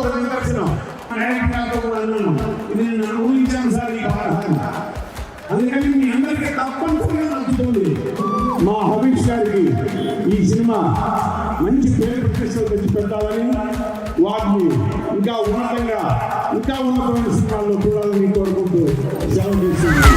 ఒక నిదర్శనం. ఇది నేను ఊహించాను సార్ ఈ పాఠాన్ని. అందుకని మీ అందరికీ తప్పనిసరిగా నచ్చుతుంది. మా హబీష్ గారికి ఈ సినిమా మంచి పేరు ప్రతిష్టలు తెచ్చి పెట్టాలని, వాటిని ఇంకా ఉన్నతమైన సినిమాల్లో చూడాలని కోరుకుంటూ సెలవు చేస్తుంది.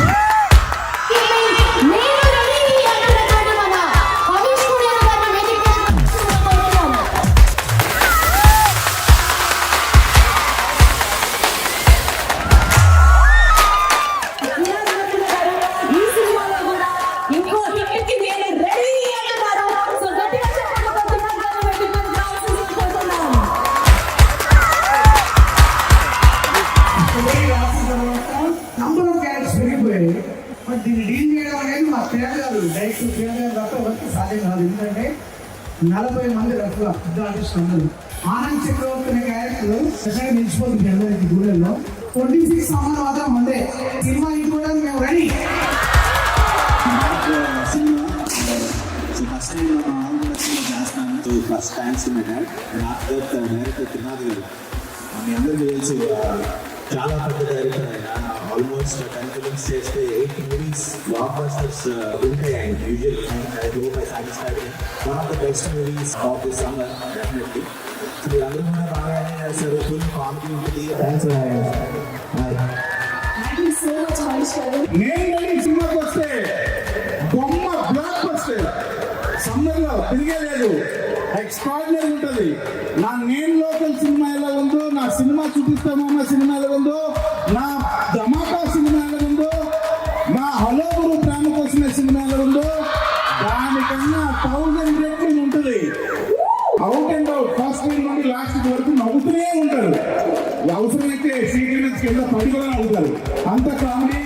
దీన్ని డీల్ చేయడం అనేది మా పేదలు డైరెక్ట్ పేదలు తప్ప ఎవరికి సాధ్యం కాదు. ఎందుకంటే 40 మంది రఫ్గా పెద్ద ఆర్టిస్టులు ఉన్నారు. ఆనంద్ చక్రవర్తి అనే క్యారెక్టర్ స్పెషల్గా నిలిచిపోతుంది అందరికి గుళ్ళల్లో. 26 సమ్మర్ మాత్రం మందే సినిమా కూడా మేము ready. First thanks to my dad director Trinath గారు. మీ అందరికీ తెలిసి చాలా పెద్ద డైరెక్టర్ ఆయన. ఆల్మోస్ట్ 10 ఫిల్మ్స్ చేస్తే 8 మూవీస్ బ్లాక్ బస్టర్స్ ఉంటాయి ఆయన. Usual I hope I satisfied one of the best movies of this summer definitely. మీరు అందరూ కూడా బాగానే చేస్తారు. ఫుల్ కామెడీ ఉంటుంది. థ్యాంక్స్. నేను సినిమాకి వస్తే బొమ్మ బ్లాక్ బస్టర్ సమ్మర్లో తిరిగేలేదు. ఎక్స్ట్రాడినరీ ఉంటుంది. నా నేను లోకల్ సినిమా ఎలా ఉందో, నా సినిమా చూపిస్తామన్న సినిమా ఎలా ఉందో, నా ధమాకా సినిమా ఎలా ఉందో, నా హలో గురు ప్రేమ కోసమే సినిమా ఎలా ఉందో, దానికన్నా 1000 రెట్లు ఉంటుంది. అవుట్ అండ్ అవుట్ ఫస్ట్ నుండి లాస్ట్ వరకు నవ్వుతూనే ఉంటారు. అవసరమైతే సీక్రెట్స్ కింద పడి కూడా నవ్వుతారు. అంత కామెడీ.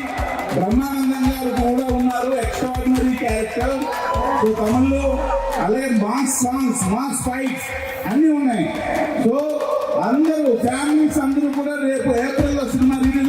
బ్రహ్మానందం గారు కూడా ఉన్నారు. Extraordinary character. సో తమిళ్లో అలాగే మాస్ సాంగ్స్, మాస్ ఫైట్స్ అన్నీ ఉన్నాయి. సో అందరూ ఫ్యామిలీస్ అందరూ కూడా రేపు ఏప్రిల్లో సినిమా రిలీజ్